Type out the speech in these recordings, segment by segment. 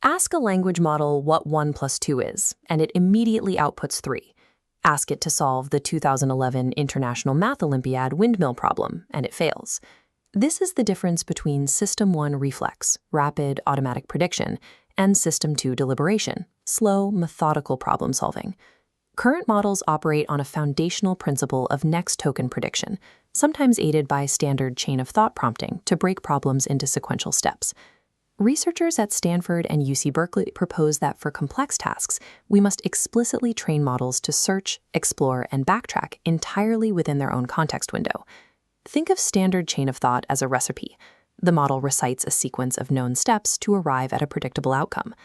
Ask a language model what 1 plus 2 is, and it immediately outputs 3. Ask it to solve the 2011 International Math Olympiad windmill problem, and it fails. This is the difference between System 1 reflex, rapid automatic prediction, and System 2 deliberation, slow, methodical problem solving. Current models operate on a foundational principle of next token prediction, sometimes aided by standard chain of thought prompting to break problems into sequential steps. Researchers at Stanford and UC Berkeley propose that for complex tasks, we must explicitly train models to search, explore, and backtrack entirely within their own context window. Think of standard chain of thought as a recipe. The model recites a sequence of known steps to arrive at a predictable outcome.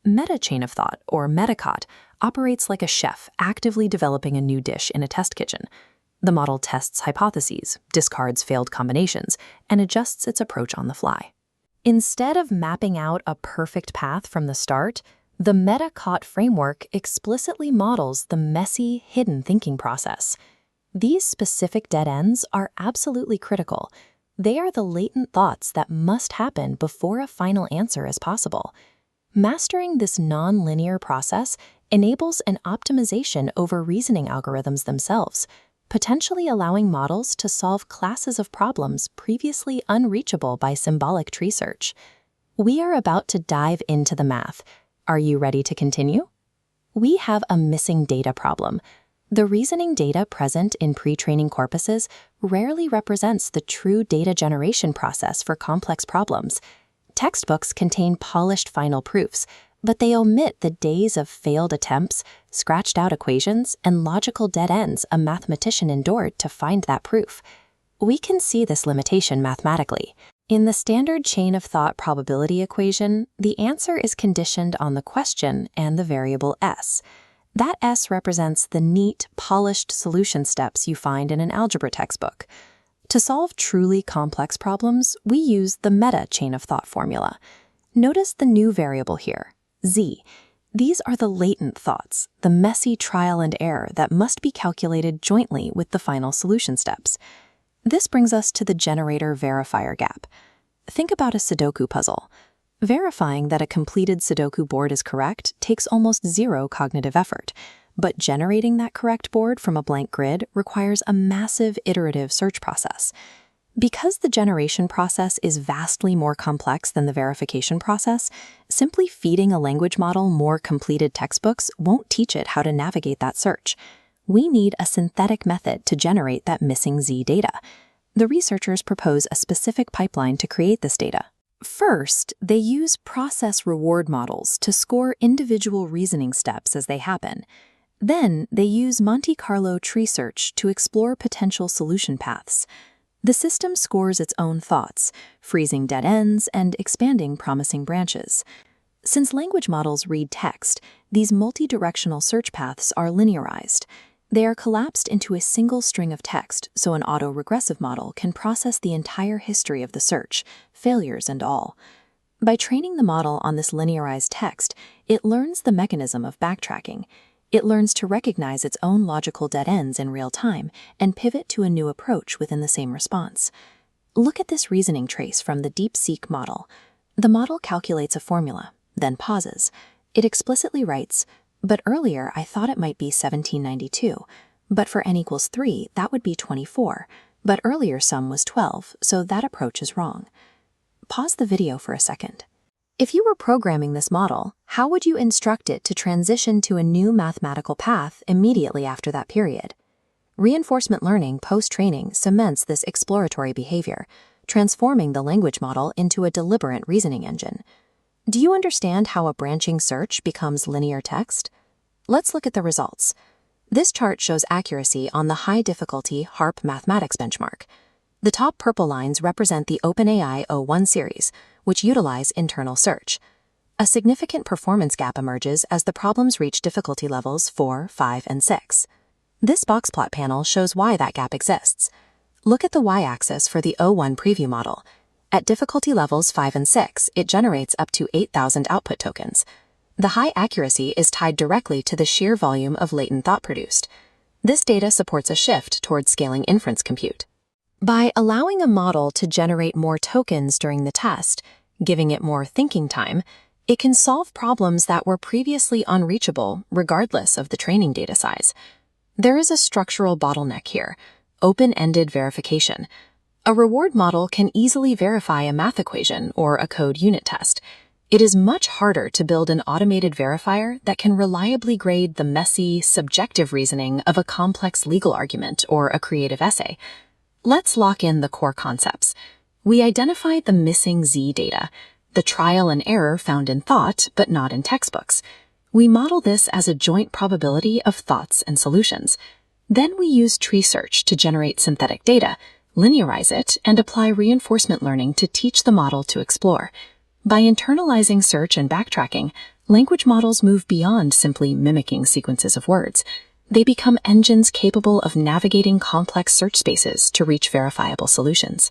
Meta chain of thought, or metacot, operates like a chef actively developing a new dish in a test kitchen. The model tests hypotheses, discards failed combinations, and adjusts its approach on the fly. Instead of mapping out a perfect path from the start, the metacot framework explicitly models the messy, hidden thinking process. These specific dead ends are absolutely critical. They are the latent thoughts that must happen before a final answer is possible. Mastering this non-linear process enables an optimization over reasoning algorithms themselves, potentially allowing models to solve classes of problems previously unreachable by symbolic tree search. We are about to dive into the math. Are you ready to continue? We have a missing data problem. The reasoning data present in pre-training corpuses rarely represents the true data generation process for complex problems. Textbooks contain polished final proofs, but they omit the days of failed attempts, scratched-out equations, and logical dead ends a mathematician endured to find that proof. We can see this limitation mathematically. In the standard chain of thought probability equation, the answer is conditioned on the question and the variable s. That s represents the neat, polished solution steps you find in an algebra textbook. To solve truly complex problems, we use the meta chain of thought formula. Notice the new variable here, z. These are the latent thoughts, the messy trial and error that must be calculated jointly with the final solution steps. This brings us to the generator-verifier gap. Think about a Sudoku puzzle. Verifying that a completed Sudoku board is correct takes almost zero cognitive effort, but generating that correct board from a blank grid requires a massive iterative search process. Because the generation process is vastly more complex than the verification process, simply feeding a language model more completed textbooks won't teach it how to navigate that search. We need a synthetic method to generate that missing Z data. The researchers propose a specific pipeline to create this data. First, they use process reward models to score individual reasoning steps as they happen. Then, they use Monte Carlo tree search to explore potential solution paths. The system scores its own thoughts, freezing dead ends and expanding promising branches. Since language models read text, these multi-directional search paths are linearized. They are collapsed into a single string of text so an autoregressive model can process the entire history of the search, failures and all. By training the model on this linearized text, it learns the mechanism of backtracking. It learns to recognize its own logical dead ends in real time and pivot to a new approach within the same response. Look at this reasoning trace from the DeepSeek model. The model calculates a formula, then pauses. It explicitly writes, "But earlier I thought it might be 1792. But for n equals 3, that would be 24. But earlier sum was 12, so that approach is wrong." Pause the video for a second. If you were programming this model, how would you instruct it to transition to a new mathematical path immediately after that period? Reinforcement learning post-training cements this exploratory behavior, transforming the language model into a deliberate reasoning engine. Do you understand how a branching search becomes linear text? Let's look at the results. This chart shows accuracy on the high-difficulty HARP mathematics benchmark. The top purple lines represent the OpenAI O1 series, which utilize internal search. A significant performance gap emerges as the problems reach difficulty levels 4, 5, and 6. This box plot panel shows why that gap exists. Look at the y-axis for the O1 preview model. At difficulty levels 5 and 6, it generates up to 8,000 output tokens. The high accuracy is tied directly to the sheer volume of latent thought produced. This data supports a shift towards scaling inference compute. By allowing a model to generate more tokens during the test, giving it more thinking time, It can solve problems that were previously unreachable, regardless of the training data size. There is a structural bottleneck here: open-ended verification. A reward model can easily verify a math equation or a code unit test. It is much harder to build an automated verifier that can reliably grade the messy, subjective reasoning of a complex legal argument or a creative essay. Let's lock in the core concepts. We identified the missing Z data, the trial and error found in thought but not in textbooks. We model this as a joint probability of thoughts and solutions. Then we use tree search to generate synthetic data, linearize it, and apply reinforcement learning to teach the model to explore. By internalizing search and backtracking, language models move beyond simply mimicking sequences of words. They become engines capable of navigating complex search spaces to reach verifiable solutions.